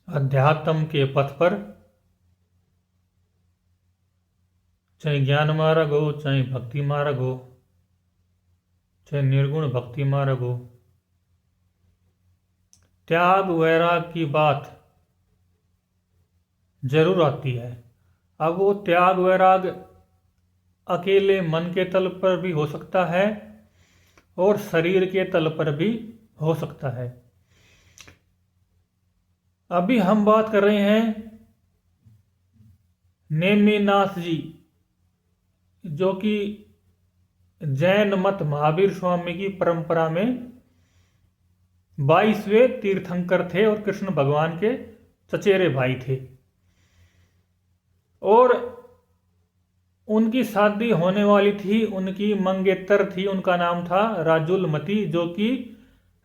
अध्यात्म के पथ पर, चाहे ज्ञान मार्ग हो, चाहे भक्ति मार्ग हो, चाहे निर्गुण भक्ति मार्ग हो, त्याग वैराग की बात जरूर आती है। अब वो त्याग वैराग अकेले मन के तल पर भी हो सकता है और शरीर के तल पर भी हो सकता है। अभी हम बात कर रहे हैं नेमिनाथ जी, जो कि जैन मत महावीर स्वामी की परंपरा में 22वें तीर्थंकर थे और कृष्ण भगवान के चचेरे भाई थे। और उनकी शादी होने वाली थी, उनकी मंगेतर थी, उनका नाम था राजुलमती, जो कि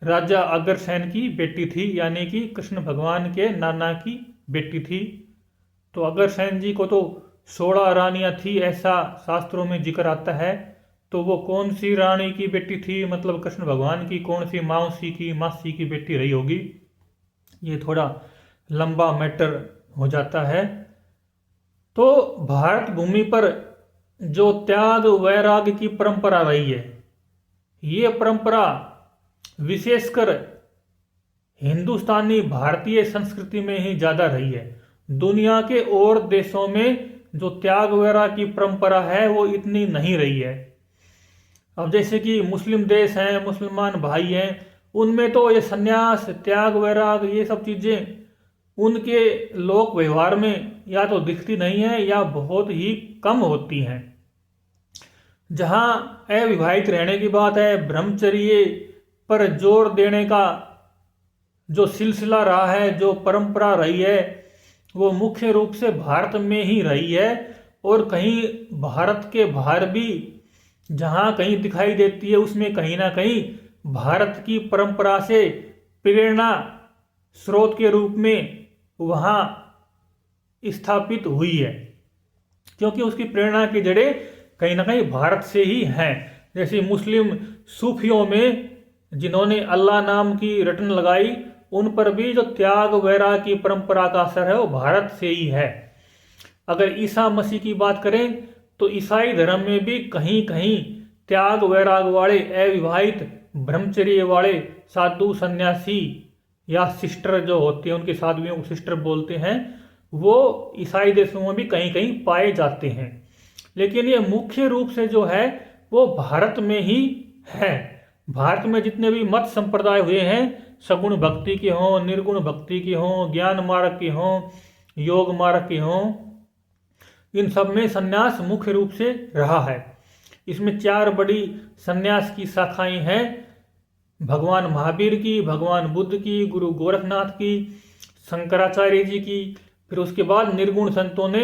राजा अग्रसेन की बेटी थी, यानी कि कृष्ण भगवान के नाना की बेटी थी। तो अग्रसेन जी को तो 16 रानियां थी, ऐसा शास्त्रों में जिक्र आता है। तो वो कौन सी रानी की बेटी थी, मतलब कृष्ण भगवान की कौन सी मासी की बेटी रही होगी, ये थोड़ा लंबा मैटर हो जाता है। तो भारत भूमि पर जो त्याग वैराग की परंपरा रही है, ये परंपरा विशेषकर हिंदुस्तानी भारतीय संस्कृति में ही ज्यादा रही है। दुनिया के और देशों में जो त्याग वैराग की परंपरा है वो इतनी नहीं रही है। अब जैसे कि मुस्लिम देश हैं, मुसलमान भाई हैं, उनमें तो ये सन्यास, त्याग वैराग, ये सब चीजें उनके लोक व्यवहार में या तो दिखती नहीं है या बहुत ही कम होती हैं। जहां अविवाहित रहने की बात है, ब्रह्मचर्य पर जोर देने का जो सिलसिला रहा है, जो परंपरा रही है, वो मुख्य रूप से भारत में ही रही है। और कहीं भारत के बाहर भी जहां कहीं दिखाई देती है, उसमें कहीं ना कहीं भारत की परंपरा से प्रेरणा स्रोत के रूप में वहां स्थापित हुई है, क्योंकि उसकी प्रेरणा की जड़ें कहीं ना कहीं भारत से ही हैं। जैसे मुस्लिम सूफियों में जिन्होंने अल्लाह नाम की रटन लगाई, उन पर भी जो त्याग वैराग की परंपरा का असर है वो भारत से ही है। अगर ईसा मसीह की बात करें तो ईसाई धर्म में भी कहीं कहीं त्याग वैराग वाले, अविवाहित ब्रह्मचर्य वाले साधु सन्यासी या सिस्टर जो होती है, उनकी साधुओं को सिस्टर बोलते हैं, वो ईसाई देशों में भी कहीं कहीं पाए जाते हैं। लेकिन ये मुख्य रूप से जो है वो भारत में ही है। भारत में जितने भी मत संप्रदाय हुए हैं, सगुण भक्ति के हों, निर्गुण भक्ति के हों, ज्ञान मार्ग के हों, योग मार्ग के हों, इन सब में संन्यास मुख्य रूप से रहा है। इसमें 4 बड़ी संन्यास की शाखाएं हैं, भगवान महावीर की, भगवान बुद्ध की, गुरु गोरखनाथ की, शंकराचार्य जी की। फिर उसके बाद निर्गुण संतों ने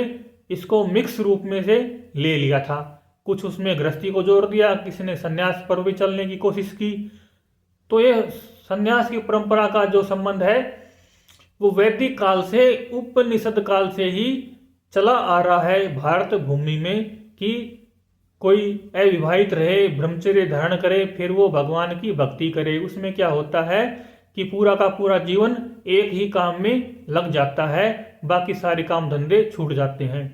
इसको मिक्स रूप में से ले लिया था। कुछ उसमें गृहस्थी को जोड़ दिया, किसी ने संन्यास पर भी चलने की कोशिश की। तो ये संन्यास की परंपरा का जो संबंध है वो वैदिक काल से, उपनिषद काल से ही चला आ रहा है भारत भूमि में, कि कोई अविवाहित रहे, ब्रह्मचर्य धारण करे, फिर वो भगवान की भक्ति करे। उसमें क्या होता है कि पूरा का पूरा जीवन एक ही काम में लग जाता है, बाकी सारे काम धंधे छूट जाते हैं।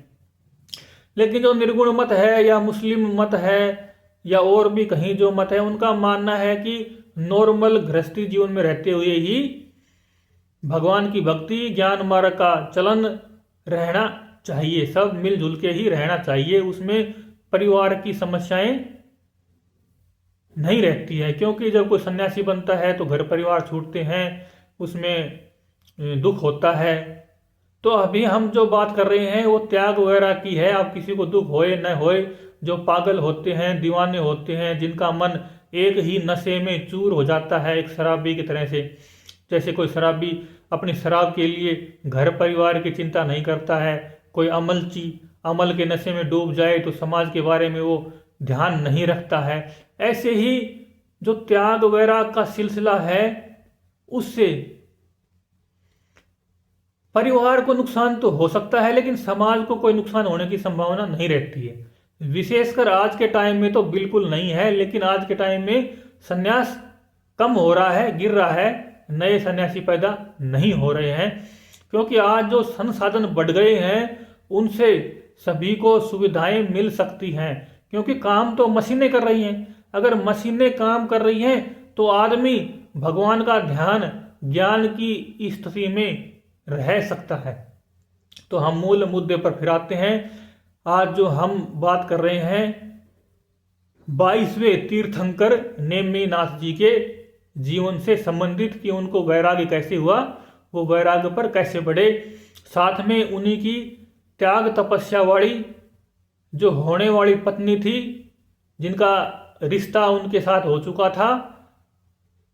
लेकिन जो निर्गुण मत है या मुस्लिम मत है या और भी कहीं जो मत है, उनका मानना है कि नॉर्मल गृहस्थी जीवन में रहते हुए ही भगवान की भक्ति, ज्ञान मार्ग का चलन रहना चाहिए, सब मिलजुल के ही रहना चाहिए। उसमें परिवार की समस्याएं नहीं रहती है, क्योंकि जब कोई सन्यासी बनता है तो घर परिवार छूटते हैं, उसमें दुख होता है। तो अभी हम जो बात कर रहे हैं वो त्याग वगैरह की है। अब किसी को दुख होए न होए, जो पागल होते हैं, दीवाने होते हैं, जिनका मन एक ही नशे में चूर हो जाता है, एक शराबी की तरह से। जैसे कोई शराबी अपनी शराब के लिए घर परिवार की चिंता नहीं करता है, कोई अमलची अमल के नशे में डूब जाए तो समाज के बारे में वो ध्यान नहीं रखता है। ऐसे ही जो त्याग वैराग का सिलसिला है, उससे परिवार को नुकसान तो हो सकता है, लेकिन समाज को कोई नुकसान होने की संभावना नहीं रहती है। विशेषकर आज के टाइम में तो बिल्कुल नहीं है, लेकिन आज के टाइम में संन्यास कम हो रहा है, गिर रहा है, नए सन्यासी पैदा नहीं हो रहे हैं। क्योंकि आज जो संसाधन बढ़ गए हैं उनसे सभी को सुविधाएं मिल सकती हैं, क्योंकि काम तो मशीनें कर रही हैं। अगर मशीनें काम कर रही हैं तो आदमी भगवान का ध्यान ज्ञान की स्थिति में रह सकता है। तो हम मूल मुद्दे पर फिर आते हैं। आज जो हम बात कर रहे हैं 22वें तीर्थंकर नेमिनाथ जी के जीवन से संबंधित, कि उनको वैराग्य कैसे हुआ, वो वैराग्य पर कैसे बढ़े, साथ में उन्हीं की त्याग तपस्या वाली जो होने वाली पत्नी थी जिनका रिश्ता उनके साथ हो चुका था,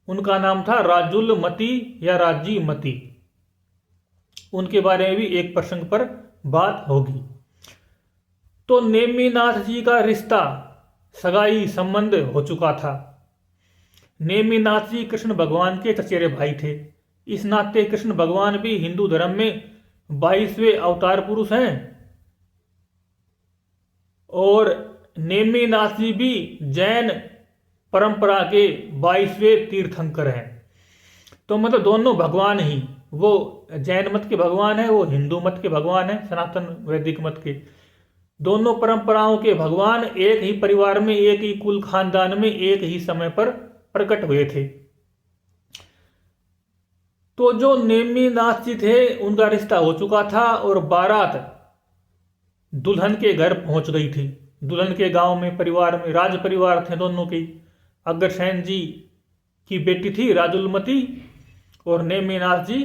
उनका नाम था राजुलमती या राजीमती, उनके बारे में भी एक प्रसंग पर बात होगी। तो नेमिनाथ जी का रिश्ता सगाई संबंध हो चुका था। नेमिनाथ जी कृष्ण भगवान के चचेरे भाई थे। इस नाते कृष्ण भगवान भी हिंदू धर्म में 22वें अवतार पुरुष हैं और नेमिनाथ जी भी जैन परंपरा के 22वें तीर्थंकर हैं। तो मतलब दोनों भगवान ही, वो जैन मत के भगवान है, वो हिंदू मत के भगवान है, सनातन वैदिक मत के। दोनों परंपराओं के भगवान एक ही परिवार में, एक ही कुल खानदान में, एक ही समय पर प्रकट हुए थे। तो जो नेमिनाथ जी थे उनका रिश्ता हो चुका था और बारात दुल्हन के घर पहुंच गई थी। दुल्हन के गांव में परिवार में राज परिवार थे दोनों के। अग्रसेन जी की बेटी थी राजुलमती और नेमिनाथ जी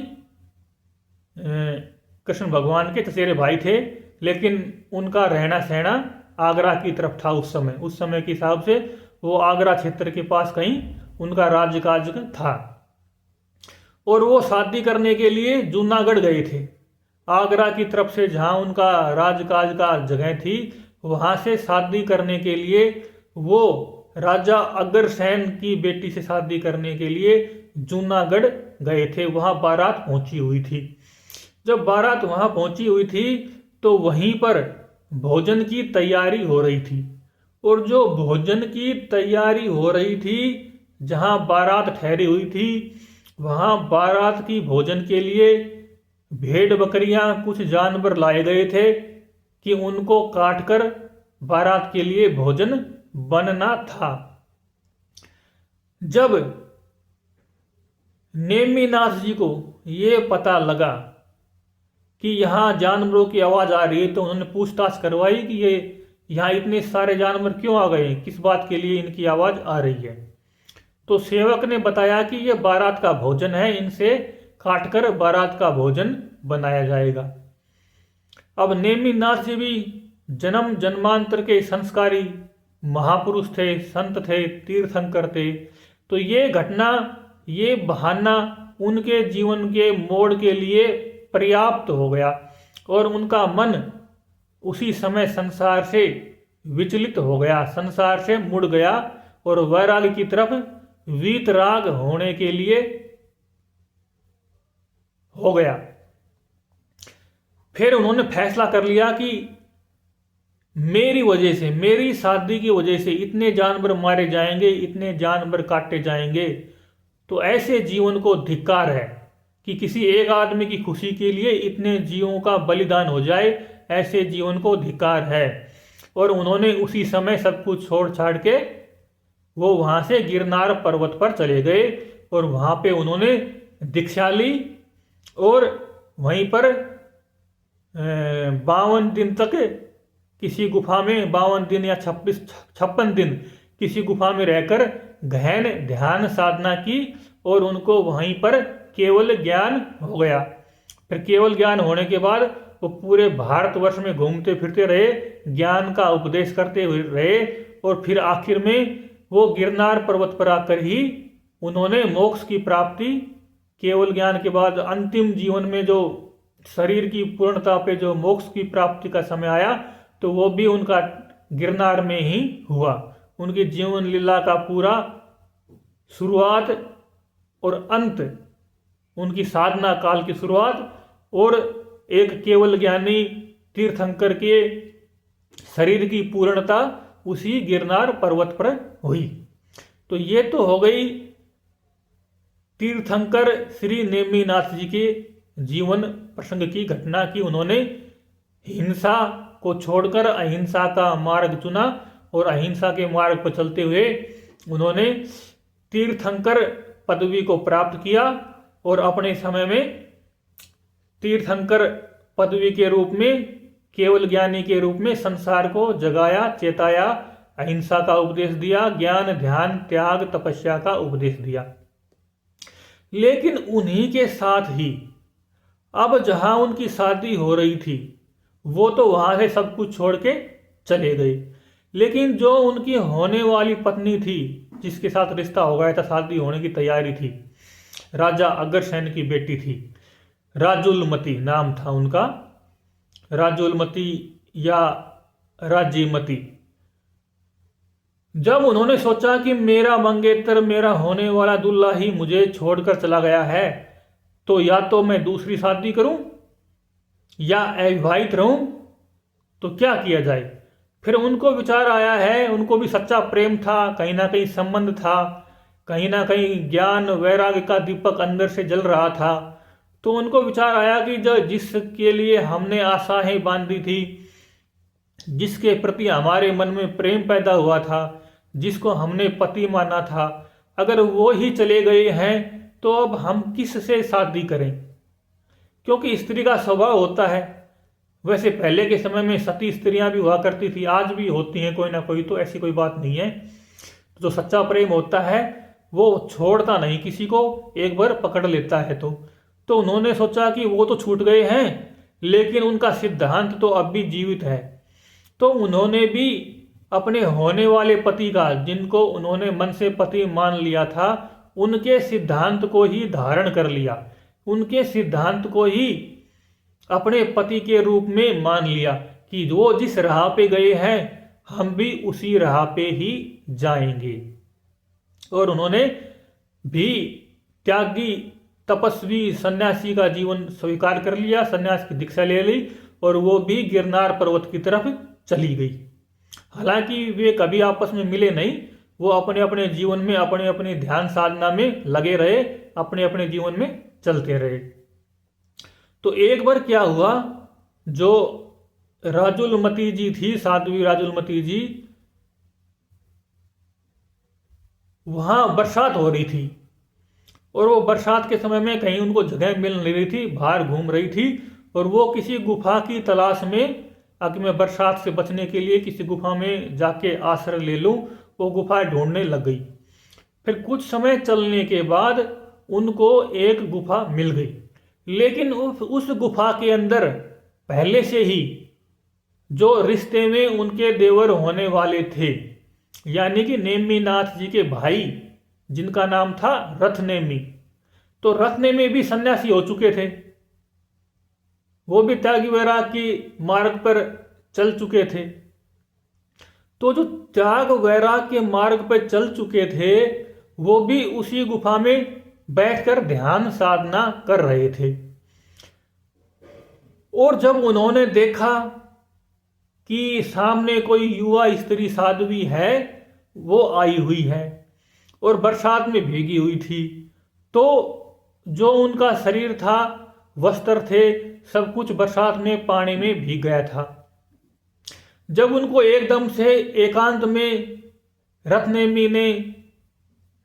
कृष्ण भगवान के चचेरे भाई थे, लेकिन उनका रहना सहना आगरा की तरफ था उस समय के हिसाब से वो आगरा क्षेत्र के पास कहीं उनका राज्यकाज था। और वो शादी करने के लिए जूनागढ़ गए थे। आगरा की तरफ से जहाँ उनका राजकाज का जगह थी वहाँ से शादी करने के लिए वो राजा अग्रसेन की बेटी से शादी करने के लिए जूनागढ़ गए थे। वहाँ बारात पहुंची हुई थी। जब बारात वहाँ पहुंची हुई थी तो वहीं पर भोजन की तैयारी हो रही थी। और जो भोजन की तैयारी हो रही थी, जहाँ बारात ठहरी हुई थी, वहाँ बारात की भोजन के लिए भेड़ बकरियां कुछ जानवर लाए गए थे कि उनको काटकर बारात के लिए भोजन बनना था। जब नेमिनाथ जी को ये पता लगा कि यहाँ जानवरों की आवाज़ आ रही है तो उन्होंने पूछताछ करवाई कि ये यहाँ इतने सारे जानवर क्यों आ गए, किस बात के लिए इनकी आवाज़ आ रही है। तो सेवक ने बताया कि ये बारात का भोजन है, इनसे काटकर बारात का भोजन बनाया जाएगा। अब नेमिनाथ जी भी जन्म जन्मांतर के संस्कारी महापुरुष थे, संत थे, तीर्थंकर थे। तो ये घटना, ये बहाना उनके जीवन के मोड़ के लिए पर्याप्त हो गया और उनका मन उसी समय संसार से विचलित हो गया, संसार से मुड़ गया और वैराग्य की तरफ वीतराग होने के लिए हो गया। फिर उन्होंने फैसला कर लिया कि मेरी वजह से, मेरी शादी की वजह से इतने जानवर मारे जाएंगे, इतने जानवर काटे जाएंगे, तो ऐसे जीवन को धिक्कार है कि किसी एक आदमी की खुशी के लिए इतने जीवों का बलिदान हो जाए, ऐसे जीवन को धिक्कार है। और उन्होंने उसी समय सब कुछ छोड़ छाड़ के वो वहाँ से गिरनार पर्वत पर चले गए और वहाँ पे उन्होंने दीक्षा ली और वहीं पर 52 दिन तक किसी गुफा में, 52 दिन या 56 दिन किसी गुफा में रहकर गहन ध्यान साधना की और उनको वहीं पर केवल ज्ञान हो गया। फिर केवल ज्ञान होने के बाद वो पूरे भारतवर्ष में घूमते फिरते रहे, ज्ञान का उपदेश करते हुए रहे और फिर आखिर में वो गिरनार पर्वत पर आकर ही उन्होंने मोक्ष की प्राप्ति, केवल ज्ञान के बाद अंतिम जीवन में जो शरीर की पूर्णता पे जो मोक्ष की प्राप्ति का समय आया तो वो भी उनका गिरनार में ही हुआ। उनकी जीवन लीला का पूरा शुरुआत और अंत, उनकी साधना काल की शुरुआत और एक केवल ज्ञानी तीर्थंकर के शरीर की पूर्णता उसी गिरनार पर्वत पर हुई। तो ये तो हो गई तीर्थंकर श्री नेमिनाथ जी के जीवन प्रसंग की घटना की उन्होंने हिंसा को छोड़कर अहिंसा का मार्ग चुना और अहिंसा के मार्ग पर चलते हुए उन्होंने तीर्थंकर पदवी को प्राप्त किया और अपने समय में तीर्थंकर पदवी के रूप में केवल ज्ञानी के रूप में संसार को जगाया, चेताया, अहिंसा का उपदेश दिया, ज्ञान, ध्यान, त्याग, तपस्या का उपदेश दिया। लेकिन उन्हीं के साथ ही अब जहां उनकी शादी हो रही थी वो तो वहां से सब कुछ छोड़ के चले गए, लेकिन जो उनकी होने वाली पत्नी थी, जिसके साथ रिश्ता हो गया था, शादी होने की तैयारी थी, राजा अग्रसेन की बेटी थी, राजुलमती नाम था उनका, राजुलमती या राज्यमती। जब उन्होंने सोचा कि मेरा मंगेतर, मेरा होने वाला दूल्हा ही मुझे छोड़कर चला गया है, तो या तो मैं दूसरी शादी करूं या अविवाहित रहूं, तो क्या किया जाए। फिर उनको विचार आया है, उनको भी सच्चा प्रेम था, कहीं ना कहीं संबंध था, कहीं ना कहीं ज्ञान वैराग्य का दीपक अंदर से जल रहा था। तो उनको विचार आया कि जो जिसके लिए हमने आशाएं बांधी थी, जिसके प्रति हमारे मन में प्रेम पैदा हुआ था, जिसको हमने पति माना था, अगर वो ही चले गए हैं तो अब हम किस से शादी करें। क्योंकि स्त्री का स्वभाव होता है, वैसे पहले के समय में सती स्त्रियां भी हुआ करती थी, आज भी होती हैं कोई ना कोई, तो ऐसी कोई बात नहीं है। जो सच्चा प्रेम होता है वो छोड़ता नहीं किसी को, एक बार पकड़ लेता है। तो उन्होंने सोचा कि वो तो छूट गए हैं लेकिन उनका सिद्धांत तो अब भी जीवित है। तो उन्होंने भी अपने होने वाले पति का, जिनको उन्होंने मन से पति मान लिया था, उनके सिद्धांत को ही धारण कर लिया, उनके सिद्धांत को ही अपने पति के रूप में मान लिया कि वो जिस राह पे गए हैं हम भी उसी राह पे ही जाएंगे। और उन्होंने भी त्यागी, तपस्वी, सन्यासी का जीवन स्वीकार कर लिया, सन्यास की दीक्षा ले ली और वो भी गिरनार पर्वत की तरफ चली गई। हालांकि वे कभी आपस में मिले नहीं, वो अपने अपने जीवन में, अपने अपने ध्यान साधना में लगे रहे, अपने अपने जीवन में चलते रहे। तो एक बार क्या हुआ, जो राजुलमती जी थी, साध्वी राजुलमती जी, वहां बरसात हो रही थी और वो बरसात के समय में कहीं उनको जगह मिल नहीं रही थी, बाहर घूम रही थी और वो किसी गुफा की तलाश में, अगर मैं बरसात से बचने के लिए किसी गुफा में जाके आश्रय ले लूं, वो गुफा ढूंढने लग गई। फिर कुछ समय चलने के बाद उनको एक गुफा मिल गई, लेकिन उस गुफा के अंदर पहले से ही जो रिश्ते में उनके देवर होने वाले थे, यानी कि नेमिनाथ जी के भाई, जिनका नाम था रथनेमी, तो रथनेमी भी सन्यासी हो चुके थे, वो भी त्यागी वैराग की मार्ग पर चल चुके थे। तो जो त्याग वैराग के मार्ग पर चल चुके थे वो भी उसी गुफा में बैठकर ध्यान साधना कर रहे थे। और जब उन्होंने देखा कि सामने कोई युवा स्त्री साध्वी है, वो आई हुई है और बरसात में भीगी हुई थी, तो जो उनका शरीर था, वस्त्र थे, सब कुछ बरसात में पानी में भीग गया था। जब उनको एकदम से एकांत में रत्नेमी ने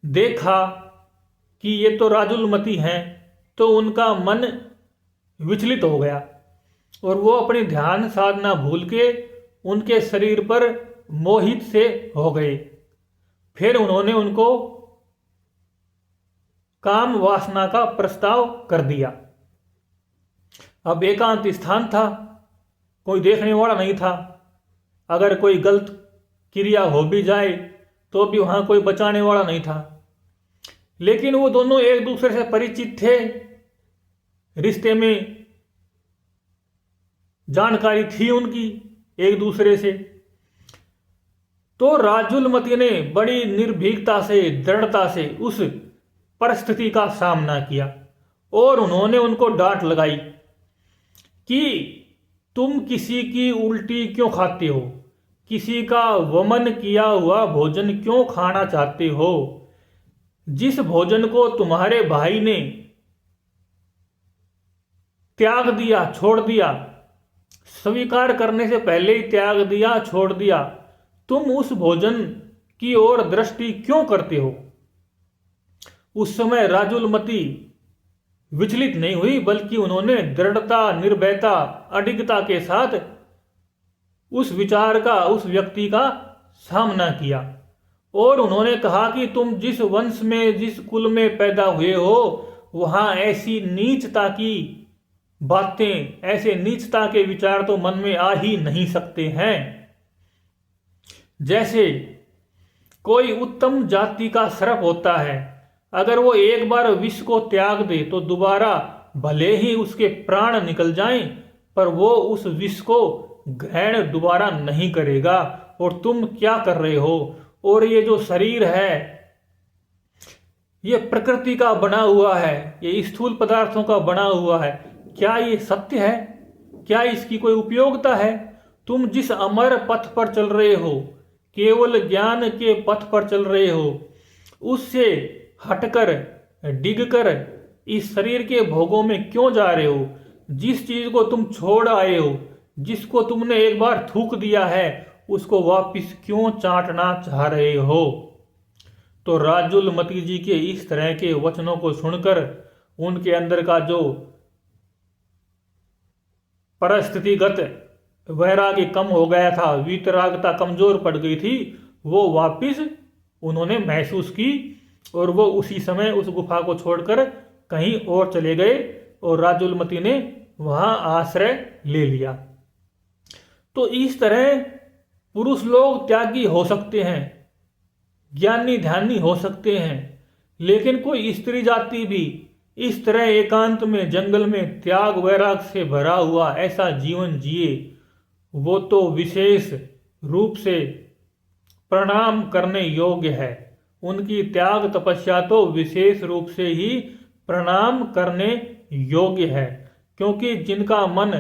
देखा कि ये तो राजुलमती हैं, तो उनका मन विचलित हो गया और वो अपनी ध्यान साधना भूल के उनके शरीर पर मोहित से हो गए। फिर उन्होंने उनको काम वासना का प्रस्ताव कर दिया। अब एकांत स्थान था, कोई देखने वाला नहीं था, अगर कोई गलत क्रिया हो भी जाए तो भी वहां कोई बचाने वाला नहीं था। लेकिन वो दोनों एक दूसरे से परिचित थे, रिश्ते में जानकारी थी उनकी एक दूसरे से। तो राजुलमती ने बड़ी निर्भीकता से, दृढ़ता से उस परिस्थिति का सामना किया और उन्होंने उनको डांट लगाई कि तुम किसी की उल्टी क्यों खाते हो, किसी का वमन किया हुआ भोजन क्यों खाना चाहते हो। जिस भोजन को तुम्हारे भाई ने त्याग दिया, छोड़ दिया, स्वीकार करने से पहले ही त्याग दिया, छोड़ दिया, तुम उस भोजन की ओर दृष्टि क्यों करते हो? उस समय राजुलमती विचलित नहीं हुई, बल्कि उन्होंने दृढ़ता, निर्भयता, अडिगता के साथ उस विचार का, उस व्यक्ति का सामना किया और उन्होंने कहा कि तुम जिस वंश में, जिस कुल में पैदा हुए हो, वहां ऐसी नीचता की बातें, ऐसे नीचता के विचार तो मन में आ ही नहीं सकते हैं। जैसे कोई उत्तम जाति का सर्प होता है, अगर वो एक बार विष को त्याग दे तो दोबारा भले ही उसके प्राण निकल जाएं, पर वो उस विष को ग्रहण दोबारा नहीं करेगा। और तुम क्या कर रहे हो? और ये जो शरीर है, ये प्रकृति का बना हुआ है, ये स्थूल पदार्थों का बना हुआ है, क्या ये सत्य है? क्या इसकी कोई उपयोगिता है? तुम जिस अमर पथ पर चल रहे हो, केवल ज्ञान के पथ पर चल रहे हो, उससे हटकर, डिगकर इस शरीर के भोगों में क्यों जा रहे हो? जिस चीज को तुम छोड़ आए हो, जिसको तुमने एक बार थूक दिया है, उसको वापिस क्यों चाटना चाह रहे हो? तो राजुलमती जी के इस तरह के वचनों को सुनकर उनके अंदर का जो परिस्थितिगत वैराग्य कम हो गया था, वीतरागता कमजोर पड़ गई थी, वो वापिस उन्होंने महसूस की और वो उसी समय उस गुफा को छोड़कर कहीं और चले गए और राजुलमती ने वहां आश्रय ले लिया। तो इस तरह पुरुष लोग त्यागी हो सकते हैं, ज्ञानी ध्यानी हो सकते हैं, लेकिन कोई स्त्री जाति भी इस तरह एकांत में, जंगल में त्याग वैराग से भरा हुआ ऐसा जीवन जिए, वो तो विशेष रूप से प्रणाम करने योग्य है। उनकी त्याग तपस्या तो विशेष रूप से ही प्रणाम करने योग्य है, क्योंकि जिनका मन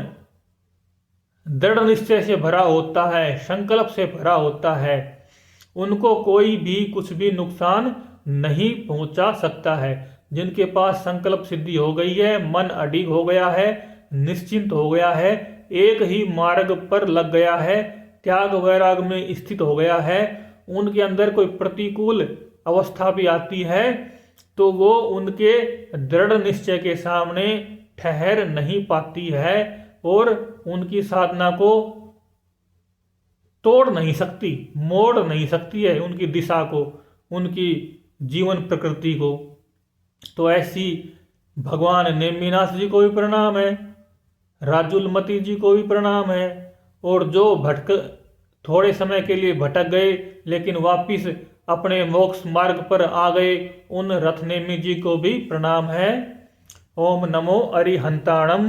दृढ़ निश्चय से भरा होता है, संकल्प से भरा होता है, उनको कोई भी कुछ भी नुकसान नहीं पहुंचा सकता है। जिनके पास संकल्प सिद्धि हो गई है, मन अडिग हो गया है, निश्चिंत हो गया है, एक ही मार्ग पर लग गया है, त्याग वैराग में स्थित हो गया है, उनके अंदर कोई प्रतिकूल अवस्था भी आती है तो वो उनके दृढ़ निश्चय के सामने ठहर नहीं पाती है और उनकी साधना को तोड़ नहीं सकती, मोड़ नहीं सकती है उनकी दिशा को, उनकी जीवन प्रकृति को। तो ऐसी भगवान नेमिनाथ जी को भी प्रणाम है, राजुलमती जी को भी प्रणाम है, और जो थोड़े समय के लिए भटक गए लेकिन वापिस अपने मोक्ष मार्ग पर आ गए, उन रथनेमी जी को भी प्रणाम है। ओम नमो अरिहंताणम।